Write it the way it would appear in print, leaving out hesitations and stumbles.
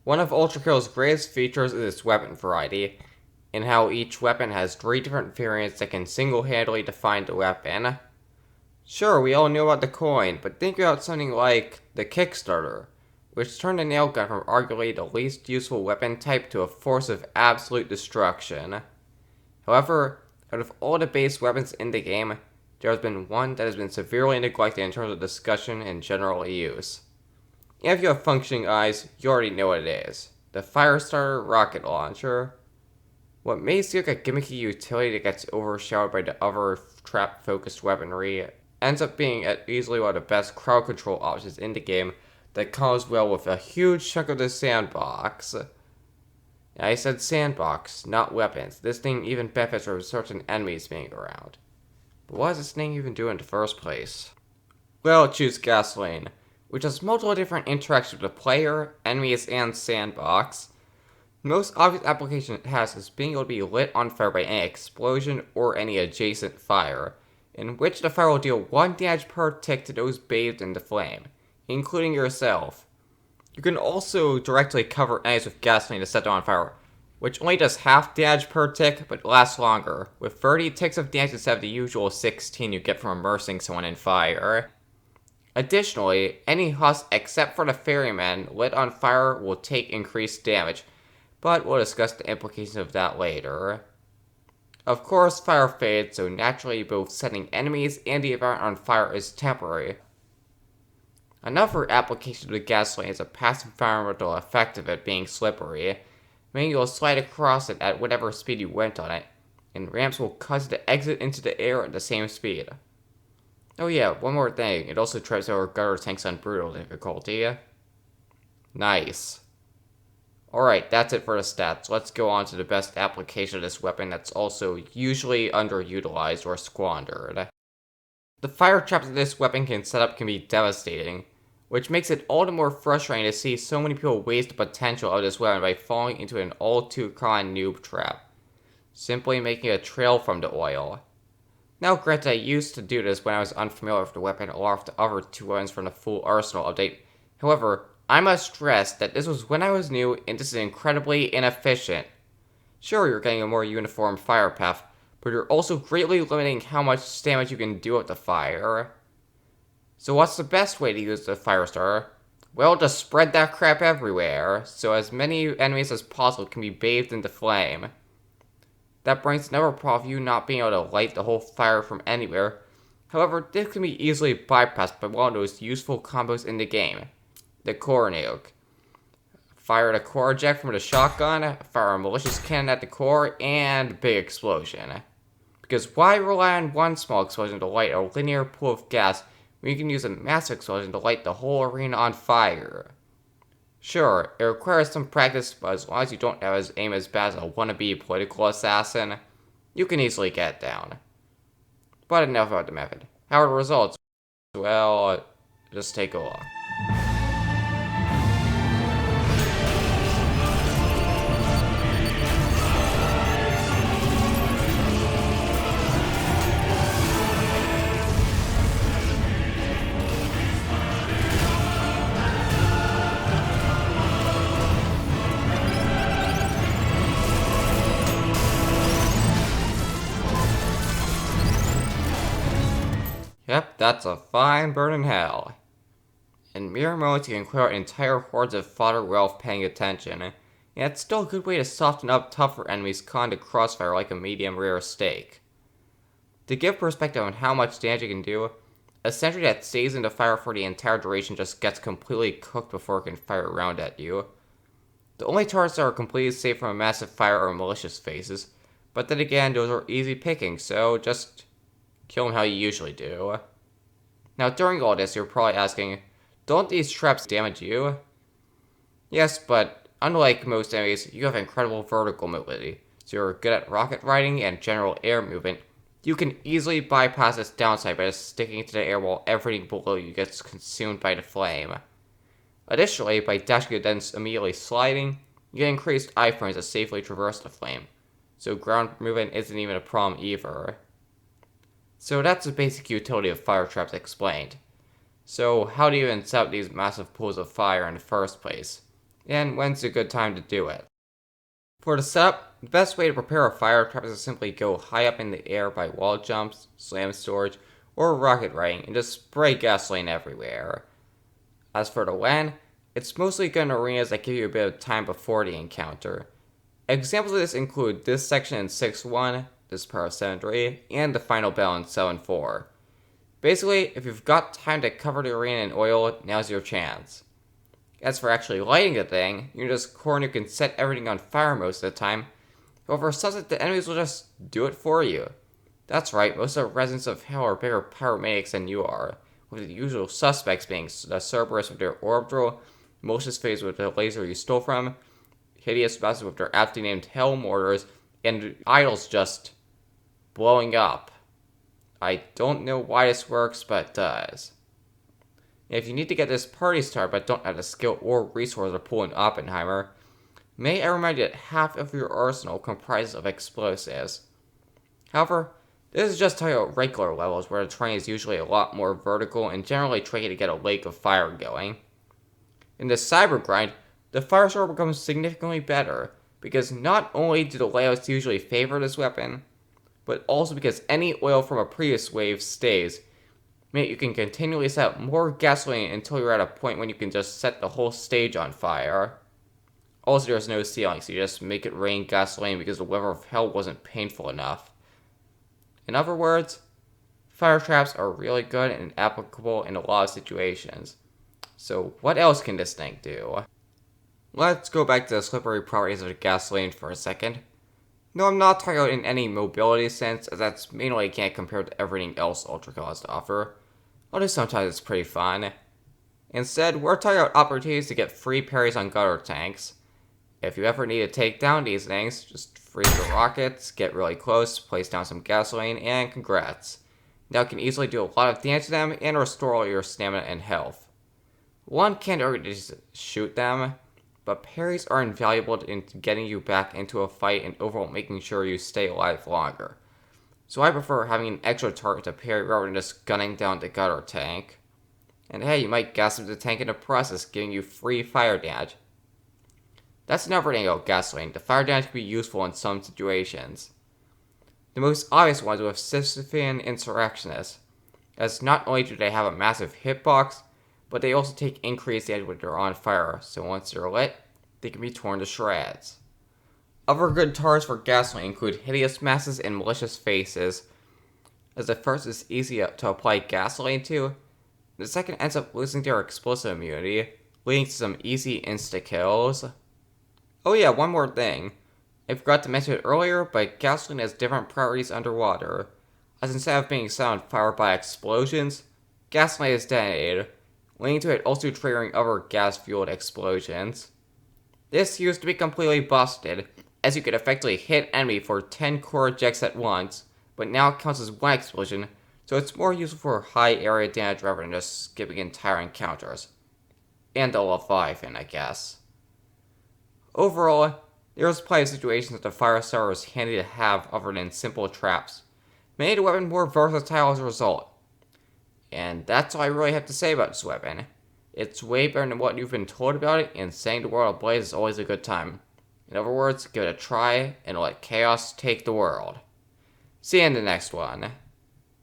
One of Ultrakill's greatest features is its weapon variety, and how each weapon has 3 different variants that can single-handedly define the weapon. Sure, we all know about the coin, but think about something like the Kickstarter, which turned the nail gun from arguably the least useful weapon type to a force of absolute destruction. However, out of all the base weapons in the game, there has been one that has been severely neglected in terms of discussion and general use. If you have functioning eyes, you already know what it is. The Firestarter rocket launcher. What may seem like a gimmicky utility that gets overshadowed by the other trap-focused weaponry ends up being easily one of the best crowd control options in the game that comes well with a huge chunk of the sandbox. I said sandbox, not weapons. This thing even benefits from certain enemies being around. But what does this thing even do in the first place? Well, choose gasoline, which has multiple different interactions with the player, enemies, and sandbox. The most obvious application it has is being able to be lit on fire by any explosion or any adjacent fire, in which the fire will deal 1 damage per tick to those bathed in the flame, including yourself. You can also directly cover enemies with gasoline to set them on fire, which only does half damage per tick, but lasts longer, with 30 ticks of damage instead of the usual 16 you get from immersing someone in fire. Additionally, any husk except for the ferryman lit on fire will take increased damage, but we'll discuss the implications of that later. Of course, fire fades, so naturally both setting enemies and the environment on fire is temporary. Another application of the gasoline is a passive environmental effect of it being slippery, meaning you'll slide across it at whatever speed you went on it, and ramps will cause it to exit into the air at the same speed. Oh yeah, one more thing, it also trips over gutter tanks on brutal difficulty. Nice. Alright, that's it for the stats. Let's go on to the best application of this weapon that's also usually underutilized or squandered. The fire traps that this weapon can set up can be devastating, which makes it all the more frustrating to see so many people waste the potential of this weapon by falling into an all-too-common noob trap, simply making a trail from the oil. Now granted, I used to do this when I was unfamiliar with the weapon or with the other 2 weapons from the full arsenal update. However, I must stress that this was when I was new and this is incredibly inefficient. Sure, you're getting a more uniform fire path, but you're also greatly limiting how much damage you can do with the fire. So what's the best way to use the Firestarter? Well, just spread that crap everywhere, so as many enemies as possible can be bathed in the flame. That brings another problem of you not being able to light the whole fire from anywhere. However, this can be easily bypassed by one of those useful combos in the game. The core nuke. Fire the core eject from the shotgun, fire a malicious cannon at the core, and big explosion. Because why rely on one small explosion to light a linear pool of gas when you can use a massive explosion to light the whole arena on fire? Sure, it requires some practice, but as long as you don't have aim as bad as a wannabe political assassin, you can easily get it down. But enough about the method. How are the results? Well, just take a look. Yep, that's a fine burn in hell. In mere moments, you can clear out entire hordes of fodder well paying attention, and it's still a good way to soften up tougher enemies caught into crossfire like a medium rare steak. To give perspective on how much damage it can do, a sentry that stays in the fire for the entire duration just gets completely cooked before it can fire around at you. The only targets that are completely safe from a massive fire are malicious faces, but then again, those are easy picking, so just kill them how you usually do. Now, during all this, you're probably asking, don't these traps damage you? Yes, but unlike most enemies, you have incredible vertical mobility, so you're good at rocket riding and general air movement. You can easily bypass this downside by just sticking to the air while everything below you gets consumed by the flame. Additionally, by dashing and then immediately sliding, you get increased iframes to safely traverse the flame, so ground movement isn't even a problem either. So that's the basic utility of fire traps explained. So how do you even set up these massive pools of fire in the first place? and when's a good time to do it. For the setup, the best way to prepare a fire trap is to simply go high up in the air by wall jumps, slam storage, or rocket riding and just spray gasoline everywhere. As for the when, it's mostly good in arenas that give you a bit of time before the encounter. Examples of this include this section in 6.1, this part of 7.3, and the final battle in 7.4. Basically, if you've got time to cover the arena in oil, now's your chance. As for actually lighting the thing, you can just core nuke and set everything on fire most of the time. However, sunset the enemies will just do it for you. That's right, most of the residents of Hell are bigger pyromaniacs than you are, with the usual suspects being the Cerberus with their orb drill, Moses Phase with the laser you stole from, Hideous Bastards with their aptly named Hell Mortars, and idols just blowing up. I don't know why this works, but it does. If you need to get this party started but don't have the skill or resources to pull an Oppenheimer, may I remind you that half of your arsenal comprises of explosives. However, this is just talking about regular levels where the terrain is usually a lot more vertical and generally tricky to get a lake of fire going. In the cyber grind, the Firestarter becomes significantly better, because not only do the layouts usually favor this weapon, but also because any oil from a previous wave stays, meaning you can continually set up more gasoline until you're at a point when you can just set the whole stage on fire. Also, there's no ceiling, so you just make it rain gasoline because the weather of hell wasn't painful enough. In other words, fire traps are really good and applicable in a lot of situations. So what else can this thing do? Let's go back to the slippery properties of gasoline for a second. No, I'm not talking about in any mobility sense, as that's mainly can't compare to everything else Ultrakill has to offer, although sometimes it's pretty fun. Instead, we're talking about opportunities to get free parries on gutter tanks. If you ever need to take down these things, just freeze the rockets, get really close, place down some gasoline, and congrats. Now you can easily do a lot of damage to them and restore all your stamina and health. One can't already just shoot them, but parries are invaluable in getting you back into a fight and overall making sure you stay alive longer. So I prefer having an extra target to parry rather than just gunning down the gutter tank. And hey, you might gas up the tank in the process, giving you free fire damage. That's another thing about gasoline. The fire damage can be useful in some situations. The most obvious ones with Sisyphean Insurrectionists, as not only do they have a massive hitbox, but they also take increased damage when they're on fire, so once they're lit, they can be torn to shreds. Other good targets for gasoline include Hideous Masses and Malicious Faces, as the first is easy to apply gasoline to, the second ends up losing their explosive immunity, leading to some easy insta-kills. Oh yeah, one more thing. I forgot to mention it earlier, but gasoline has different priorities underwater, as instead of being set on fire by explosions, gasoline is detonated, leading to it also triggering other gas-fueled explosions. This used to be completely busted, as you could effectively hit enemy for 10 core ejects at once, but now it counts as one explosion, so it's more useful for high area damage rather than just skipping entire encounters. And the Leviathan, I guess. Overall, there's plenty of situations that the Firestarter is handy to have other than simple traps, making the weapon more versatile as a result. And that's all I really have to say about this weapon. It's way better than what you've been told about it, and setting the world ablaze is always a good time. In other words, give it a try, and let chaos take the world. See you in the next one.